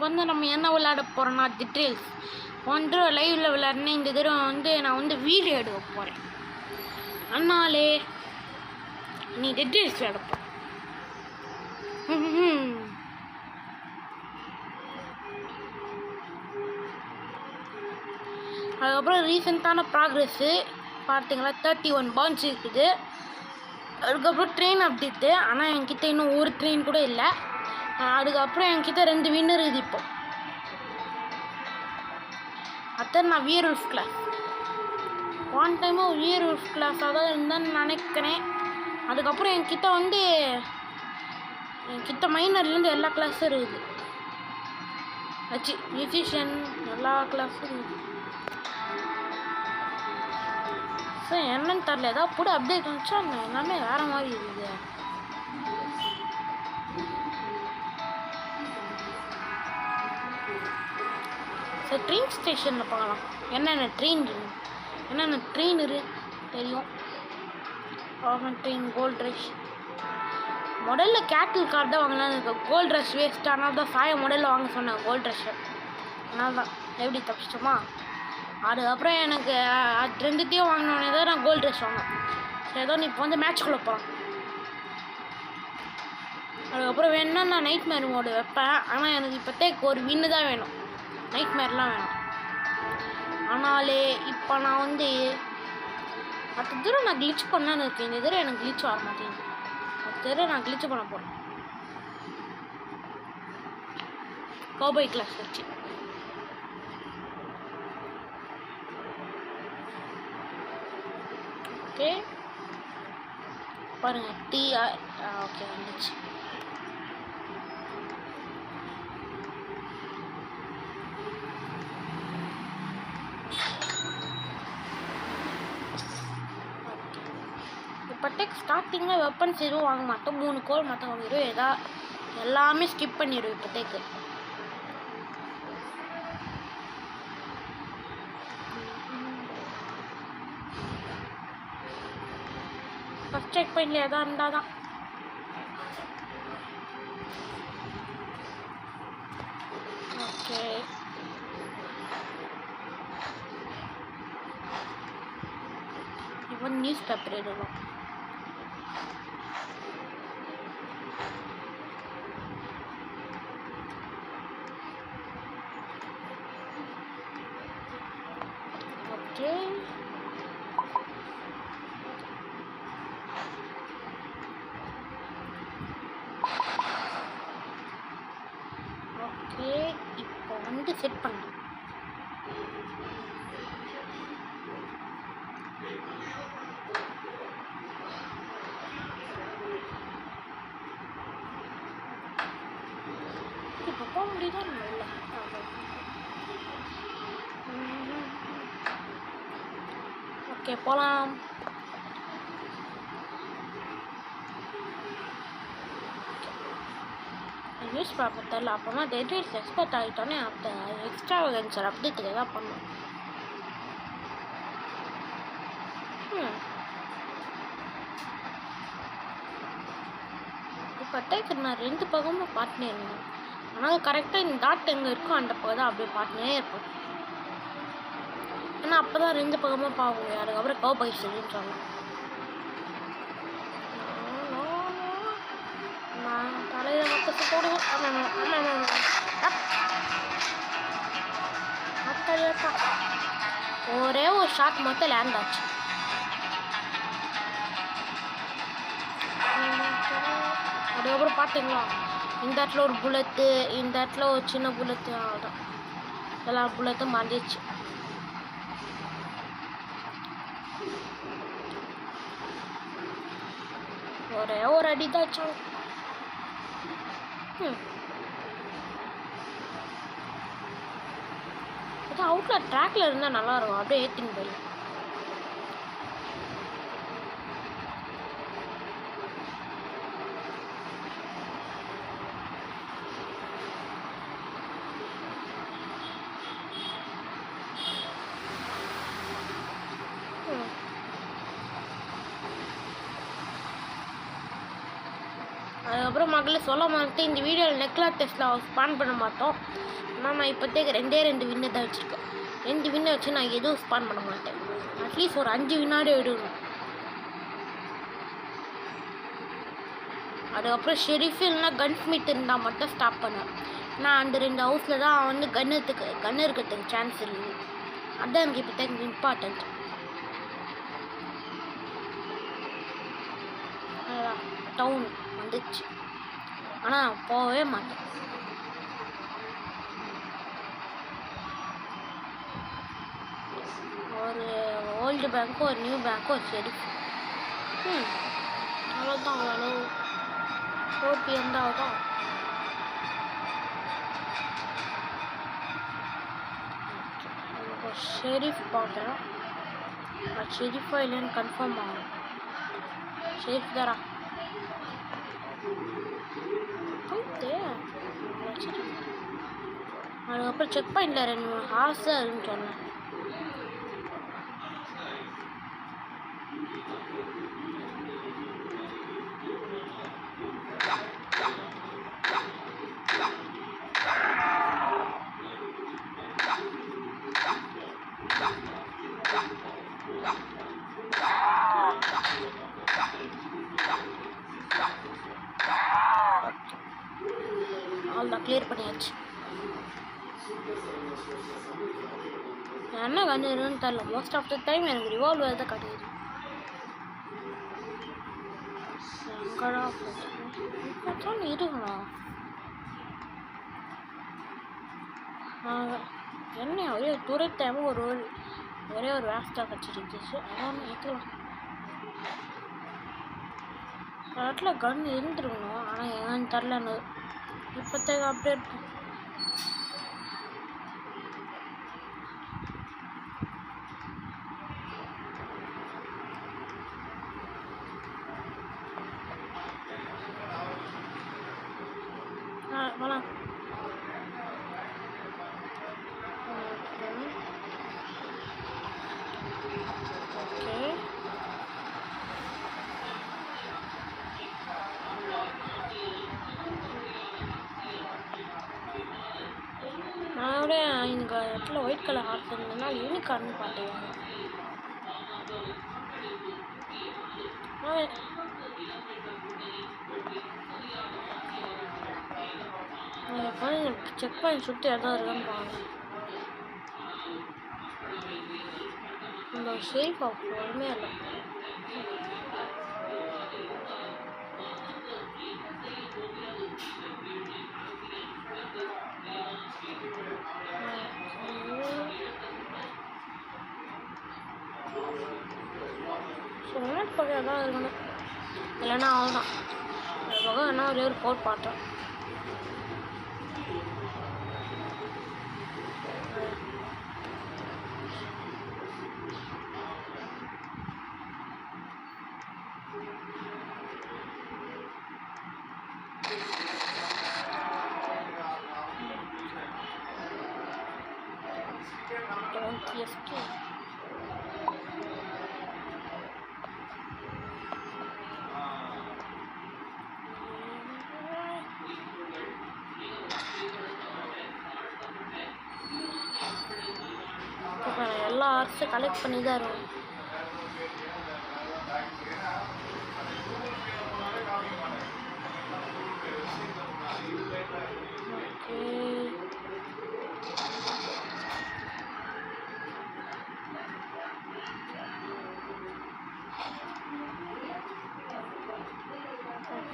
வந்து நம்ம என்ன விளையாட போகிறோன்னா டீட்டெயில்ஸ் ஒன்று லைவில் விளையாடினேன். இந்த தடவை வந்து நான் வந்து வீடியோ எடுக்க போகிறேன். அதனாலே நீ டீட்டெயில்ஸ் விளையாடப்போம். அதுக்கப்புறம் ரீசெண்டான ப்ராக்ரெஸ்ஸு பார்த்தீங்களா, 31 பவுன்ஸ் இருக்குது. அதுக்கப்புறம் ட்ரெயின் அப்டேட்டு, ஆனால் என்கிட்ட இன்னும் ஒரு ட்ரெயின் கூட இல்லை. அதுக்கப்புறம் என்கிட்ட 2 வின்னர் இருக்குது. இப்போ அதான் நான் வியர்வுல்ஃப் கிளாஸ் ஒன் டைமும் வியர்வுல்ஃப் கிளாஸாக தான் இருந்தேன்னு நினைக்கிறேன். அதுக்கப்புறம் என்கிட்ட மைனர்லேருந்து எல்லா கிளாஸும் இருக்குது. மியூசிஷியன் எல்லா கிளாஸும் இருக்குது. ஸோ என்னன்னு தெரில, ஏதாவது கூட அப்டேட் வந்துச்சா எல்லாமே வேறு மாதிரி இருக்குது. ஸோ ட்ரெயின் ஸ்டேஷனில் பார்க்கலாம் என்னென்ன ட்ரெயின் தெரியும். ட்ரெயின் கோல்ட் ரஷ் முதல்ல கேட்டில் கார்டு தான் வாங்கினான்னு இருக்கு. கோல்ட் ரஷ் வேஸ்ட், ஆனால் தான் சாய முதல்ல வாங்க சொன்னேன் கோல்ட் ரஷ்ஷை. அதனால தான் எப்படி தப்பிச்சிட்டோமா. அதுக்கப்புறம் எனக்கு அது 2த்தையும் வாங்கினோடனே தான் நான் கோல்ட் ரஷ் வாங்கினேன். சரி, ஏதோ நீ இப்போ வந்து மேட்ச்குள்ளே போகலாம். அதுக்கப்புறம் வேணுன்னா நான் நைட் மேர் மோடு வைப்பேன். ஆனால் எனக்கு இப்போதைக்கு ஒரு வின்னு தான் வேணும், நைட் மேர்லாம் வேணும். ஆனாலே இப்போ நான் வந்து அடுத்த தடவை நான் கிளிச் பண்ணான்னு இருக்கேன். இந்த தடவை எனக்கு கிளிச் வர மாட்டேங்குது. அடுத்த தடவை நான் கிளிச் பண்ண போகிறேன் கௌபாய் கிளாஸ் வச்சு. ஓகே பாருங்க, ஓகே வந்துச்சு. இப்போதைக்கு ஸ்டார்டிங்கில் வெப்பன்ஸ் எதுவும் வாங்க மாட்டோம். 3 கோல் மட்டும் வாங்கிடுவோம். எல்லாமே ஸ்கிப் பண்ணிடுவோம் இப்போதைக்கு. ஃபஸ்ட் செக் பாயிண்டில் எதாவது இருந்தால் தான். ஓகே இப்போ நியூஸ் பேப்பர் எழுதலாம். ஓகே ஓகே இப்போ வந்து செட் பண்ணலாம். இப்போ போக முடியுதா இல்லை? ஓகே போகலாம். நியூஸ் பேப்பர் தெரில. அப்போனா டெட்ரீஸ் எக்ஸ்பர்ட் ஆகிட்டோன்னே அப்போ எக்ஸ்ட்ரா வெஞ்சர் அப்டேட்டுக்கு எதாவது பண்ணோம். இப்போதைக்கு நான் 2 பக்கமும் பார்த்துனே இருந்தேன். ஆனால் கரெக்டாக இந்த டாட் எங்கே இருக்கோ அந்த பக்கம் தான் அப்படியே பார்த்துனே இருப்போம். ஏன்னா அப்போ தான் 2 பக்கமும் பார்க்க முடியும். அதுக்கப்புறம் கௌபாய் சொல்லின்னு சொன்னேன். நான் தலையில் மொத்தத்தை போடுவோம். ஒரே ஒரு ஷாட் மட்டும் லேண்ட் ஆச்சு. அதுக்கப்புறம் பார்த்தீங்களா, இந்த இடத்துல ஒரு புல்லட்டு, இந்த இடத்துல ஒரு சின்ன புல்லட்டு, அவ்வளோதான். எல்லா புல்லட்டும் மாறிடுச்சு. ஒரே ஒரு அடி தான் வச்சாங்க. அவுட்ல ட்ராக்ல இருந்தால் நல்லாயிருக்கும், அப்படியே ஏற்றின்னு போயிடும். அப்புறம் மகளே சொல்ல மாட்டேன், இந்த வீடியோவில் நெக்லா டெஸ்ட்டில் ஸ்பான் பண்ண மாட்டோம். ஆனால் நான் இப்போதைக்கு 2 வின்னை தான் வச்சுருக்கேன். 2 வின்னை வச்சு நான் எதுவும் ஸ்பான் பண்ண மாட்டேன். அட்லீஸ்ட் ஒரு 5 வின்னாடி விடணும். அதுக்கப்புறம் ஷெரீஃப் இல்லைன்னா கன் ஸ்மித் இருந்தால் மட்டும் ஸ்டாப் பண்ணுவேன். நான் அந்த 2 ஹவுஸில் தான் வந்து கன் இருக்கிறதுக்கு சான்ஸ் இருக்குது. அதுதான் எனக்கு இப்போதைக்கு இம்பார்ட்டண்ட். டவுன் வந்துச்சு, ஆனால் நான் போகவே மாட்டேன். ஒரு ஓல்டு பேங்க்கும் ஒரு நியூ பேங்க்கும் ஒரு ஷெரீஃப். அவ்வளோதான். அவ்வளோ ஓபி இருந்தால் தான். ஷெரீஃப் பார்க்குறேன். ஷெரீஃபா இல்லைன்னு கன்ஃபார்ம் ஆகும். ஷெரீஃப் தாரா அதுக்கப்புறம் செக் பாயிண்டில் 2-3 ஹார்ஸ் தான் இருக்குன்னு சொன்னேன். அவ்வளோதான், கிளியர் பண்ணியாச்சு. என்ன கன் இருக்குன்னு தெரில. மோஸ்ட் ஆஃப் த டைம் எனக்கு ரிவால்வர் தான் கிடையாது. எங்கடா இப்போதான் இருக்குங்களா? என்ன ஒரே துரைத்தாம ஒரே ஒரு வேஸ்டாக கிடச்சிருந்துச்சு. அதான் எடுத்துக்கலாம். இடத்துல கன் இருந்துருக்கணும், ஆனால் எங்கன்னு தெரிலன்னு இப்போதைக்கு அப்டேட். போலாம். ஓகே, நான் இந்த இடத்துல ஒயிட் கலர் ஹார்ட் இருந்ததுன்னா யூனிகார்ன் பார்த்துவாங்க. செக் பாயிண்ட் சுற்றி எதாவது இருக்குன்னு பாருங்க. இந்த ஷேப் ஆஃப் ஒன்றுமே இல்லை. சொன்னேன் பக்கம் தான் இருக்கணும், இல்லைன்னா அவ்வளோதான். அது பக்கம் என்ன ஒரே ஒரு போட் பார்த்தேன். எல்லா ஆர்ட்ஸும் கலெக்ட் பண்ணி தான் இருக்கும்.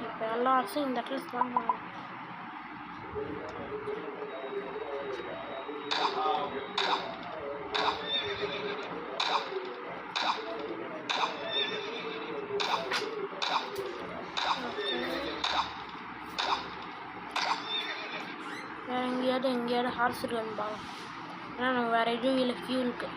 இப்போ எல்லா ஆர்ட்ஸும் இந்த இடத்துல ஸ்பான் பண்ணுவோம். வேறு எங்கேயாவது ஹார்ஸ் இருக்குன்னு பார்க்கலாம். ஏன்னா நம்ம வேறு எதுவும் இல்லை ஃபியூலுக்கு.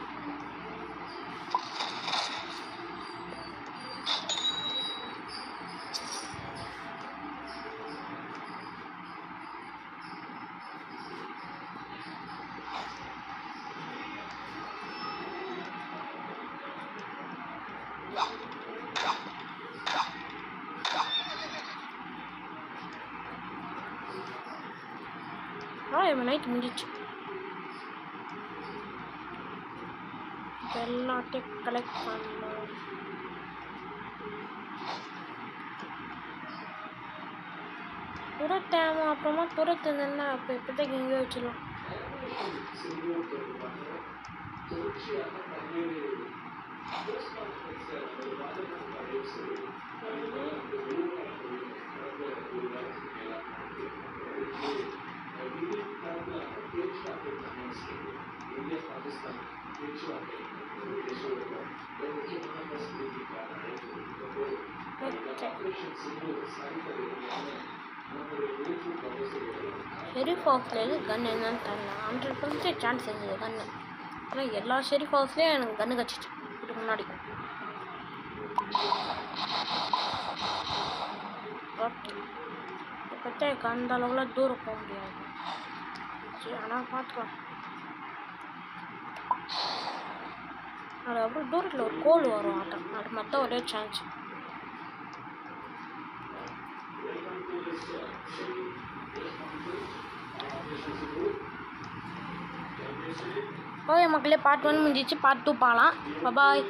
டைமண்ட் நைட் முடிஞ்சிச்சு. எல்லாத்தையும் கலெக்ட் பண்ணணும். துரத்தாம அப்புறமா துரத்துனா அப்போ இப்போதைக்கு எங்கேயோ வச்சிடலாம். ஷெரீஃப் ஹவுஸ்லேருந்து கன் என்னன்னு தெரியல. 100% சான்ஸ் இருந்தது கன்று. ஆனால் எல்லா ஷெரீஃப் ஹவுஸ்லேயும் எனக்கு கன்று கச்சிச்சு இதுக்கு முன்னாடி. ஓகே இப்போ எனக்கு அந்த அளவுக்குலாம் தூரம் போக முடியாது. சரி ஆனால் பார்த்துக்கலாம். அது அப்புறம் தூரத்தில் ஒரு கோல் வரும் ஆட்டம். அது மட்டும் ஒரே சான்ஸ். ஓகே மக்களே, பார்ட் 1 முடிஞ்சிச்சு. பார்ட் 2 பார்க்கலாம். பாய்.